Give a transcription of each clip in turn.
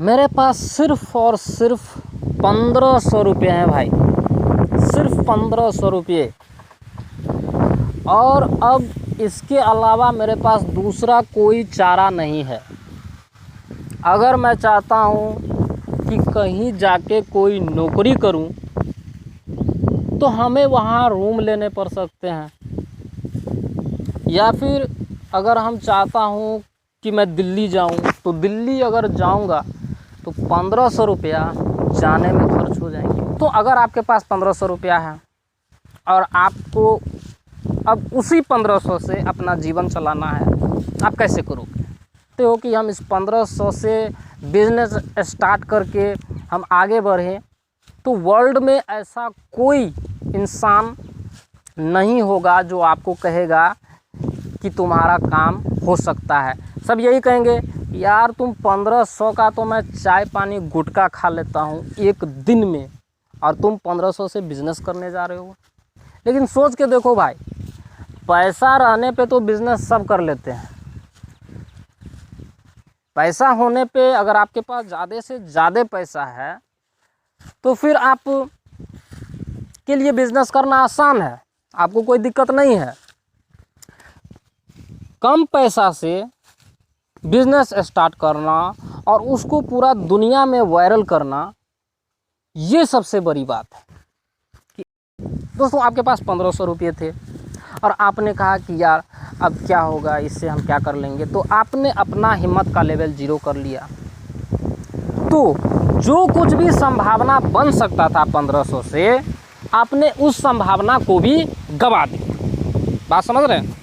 मेरे पास सिर्फ़ और सिर्फ 1500 रुपये हैं भाई, सिर्फ 1500 रुपये। और अब इसके अलावा मेरे पास दूसरा कोई चारा नहीं है। अगर मैं चाहता हूँ कि कहीं जाके कोई नौकरी करूँ तो हमें वहाँ रूम लेने पड़ सकते हैं, या फिर अगर हम चाहता हूँ कि मैं दिल्ली जाऊँ तो दिल्ली अगर जाऊँगा तो 1500 रुपया जाने में खर्च हो जाएंगे। तो अगर आपके पास 1500 रुपया है और आपको अब उसी 1500 से अपना जीवन चलाना है, आप कैसे करोगे? तो हो कि हम इस 1500 से बिज़नेस स्टार्ट करके हम आगे बढ़ें, तो वर्ल्ड में ऐसा कोई इंसान नहीं होगा जो आपको कहेगा कि तुम्हारा काम हो सकता है। सब यही कहेंगे, यार तुम 1500 का तो मैं चाय पानी गुटखा खा लेता हूँ एक दिन में, और तुम 1500 से बिज़नेस करने जा रहे हो। लेकिन सोच के देखो भाई, पैसा रहने पे तो बिज़नेस सब कर लेते हैं। पैसा होने पे अगर आपके पास ज़्यादा से ज़्यादा पैसा है तो फिर आप के लिए बिज़नेस करना आसान है, आपको कोई दिक्कत नहीं है। कम पैसा से बिज़नेस स्टार्ट करना और उसको पूरा दुनिया में वायरल करना, ये सबसे बड़ी बात है। कि दोस्तों आपके पास 1500 रुपये थे और आपने कहा कि यार अब क्या होगा, इससे हम क्या कर लेंगे, तो आपने अपना हिम्मत का लेवल 0 कर लिया। तो जो कुछ भी संभावना बन सकता था 1500 से, आपने उस संभावना को भी गंवा दी। बात समझ रहे हैं?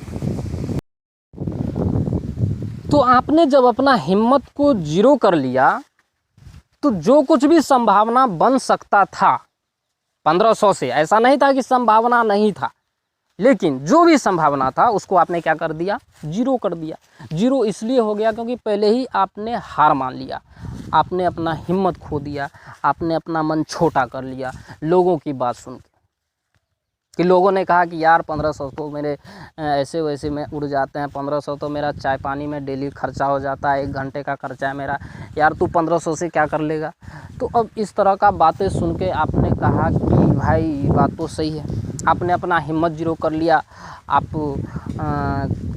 तो आपने जब अपना हिम्मत को 0 कर लिया तो जो कुछ भी संभावना बन सकता था 1500 से, ऐसा नहीं था कि संभावना नहीं था, लेकिन जो भी संभावना था उसको आपने क्या कर दिया? 0 कर दिया। 0 इसलिए हो गया क्योंकि पहले ही आपने हार मान लिया, आपने अपना हिम्मत खो दिया, आपने अपना मन छोटा कर लिया लोगों की बात सुन के। कि लोगों ने कहा कि यार 1500 तो मेरे ऐसे वैसे में उड़ जाते हैं, 1500 तो मेरा चाय पानी में डेली खर्चा हो जाता है, 1 घंटे का खर्चा है मेरा, यार तू 1500 से क्या कर लेगा? तो अब इस तरह का बातें सुन के आपने कहा कि भाई बात तो सही है। आपने अपना हिम्मत 0 कर लिया, आप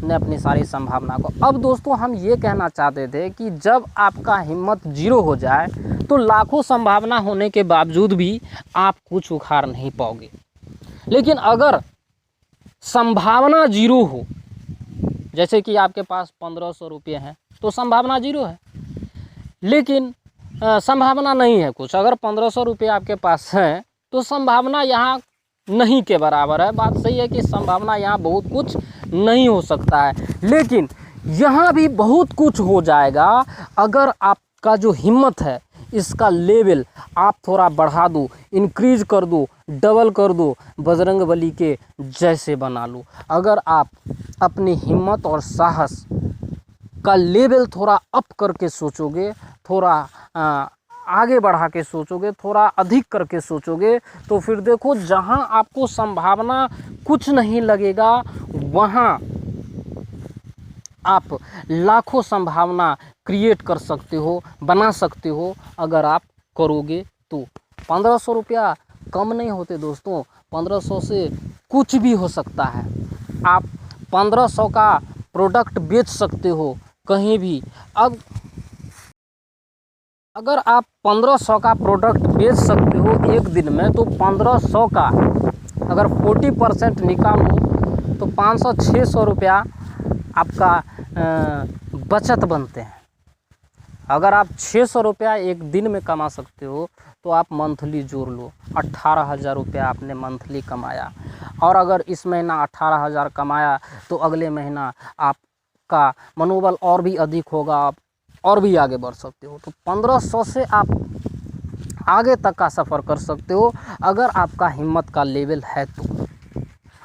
ने अपनी सारी संभावना को। अब दोस्तों हम ये कहना चाहते थे कि जब आपका हिम्मत 0 हो जाए तो लाखों संभावना होने के बावजूद भी आप कुछ उखाड़ नहीं पाओगे। लेकिन अगर संभावना 0 हो, जैसे कि आपके पास 1500 रुपये हैं तो संभावना 0 है, लेकिन संभावना नहीं है कुछ। अगर 1500 रुपये आपके पास है तो संभावना यहाँ नहीं के बराबर है। बात सही है कि संभावना यहाँ बहुत कुछ नहीं हो सकता है, लेकिन यहाँ भी बहुत कुछ हो जाएगा अगर आपका जो हिम्मत है इसका लेवल आप थोड़ा बढ़ा दो, इंक्रीज कर दो, डबल कर दो, बजरंगबली के जैसे बना लो। अगर आप अपनी हिम्मत और साहस का लेवल थोड़ा अप करके सोचोगे, थोड़ा आगे बढ़ा के सोचोगे, थोड़ा अधिक करके सोचोगे, तो फिर देखो जहाँ आपको संभावना कुछ नहीं लगेगा वहाँ आप लाखों संभावना क्रिएट कर सकते हो, बना सकते हो अगर आप करोगे तो। 1500 रुपया कम नहीं होते दोस्तों, 1500 से कुछ भी हो सकता है। आप 1500 का प्रोडक्ट बेच सकते हो कहीं भी। अब अगर आप 1500 का प्रोडक्ट बेच सकते हो एक दिन में, तो 1500 का अगर 40% निकालो तो 500-600 रुपया आपका बचत बनते हैं। अगर आप 600 रुपया एक दिन में कमा सकते हो तो आप मंथली जोड़ लो, 18,000 रुपया आपने मंथली कमाया। और अगर इस महीना 18,000 कमाया तो अगले महीना आपका मनोबल और भी अधिक होगा, आप और भी आगे बढ़ सकते हो। तो 1500 से आप आगे तक का सफ़र कर सकते हो अगर आपका हिम्मत का लेवल है तो।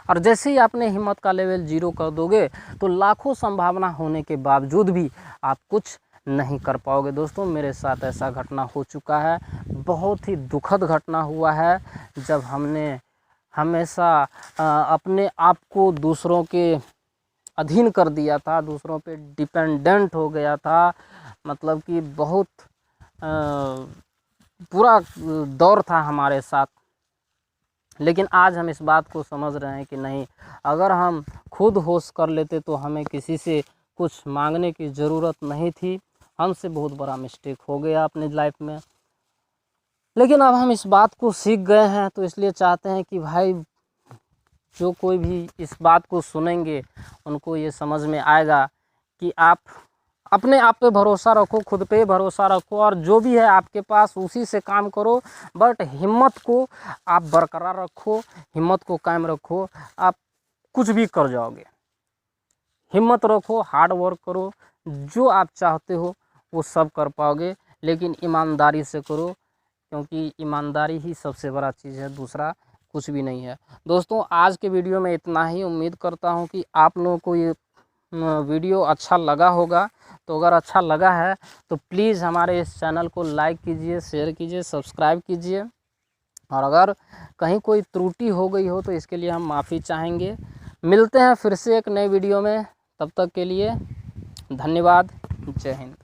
और जैसे ही आपने हिम्मत का लेवल 0 कर दोगे तो लाखों संभावना होने के बावजूद भी आप कुछ नहीं कर पाओगे। दोस्तों मेरे साथ ऐसा घटना हो चुका है, बहुत ही दुखद घटना हुआ है, जब हमने हमेशा अपने आप को दूसरों के अधीन कर दिया था, दूसरों पे डिपेंडेंट हो गया था। मतलब कि बहुत पूरा दौर था हमारे साथ। लेकिन आज हम इस बात को समझ रहे हैं कि नहीं, अगर हम खुद होश कर लेते तो हमें किसी से कुछ मांगने की ज़रूरत नहीं थी। हमसे बहुत बड़ा मिस्टेक हो गया अपनी लाइफ में। लेकिन अब हम इस बात को सीख गए हैं, तो इसलिए चाहते हैं कि भाई जो कोई भी इस बात को सुनेंगे उनको ये समझ में आएगा कि आप अपने आप पे भरोसा रखो, खुद पे भरोसा रखो, और जो भी है आपके पास उसी से काम करो। बट हिम्मत को आप बरकरार रखो, हिम्मत को कायम रखो, आप कुछ भी कर जाओगे। हिम्मत रखो, हार्ड वर्क करो, जो आप चाहते हो वो सब कर पाओगे, लेकिन ईमानदारी से करो, क्योंकि ईमानदारी ही सबसे बड़ा चीज़ है, दूसरा कुछ भी नहीं है। दोस्तों, आज के वीडियो में इतना ही। उम्मीद करता हूँ कि आप लोगों को ये वीडियो अच्छा लगा होगा। तो अगर अच्छा लगा है तो प्लीज़ हमारे इस चैनल को लाइक कीजिए, शेयर कीजिए, सब्सक्राइब कीजिए। और अगर कहीं कोई त्रुटि हो गई हो तो इसके लिए हम माफ़ी चाहेंगे। मिलते हैं फिर से एक नए वीडियो में, तब तक के लिए धन्यवाद। जय हिंद।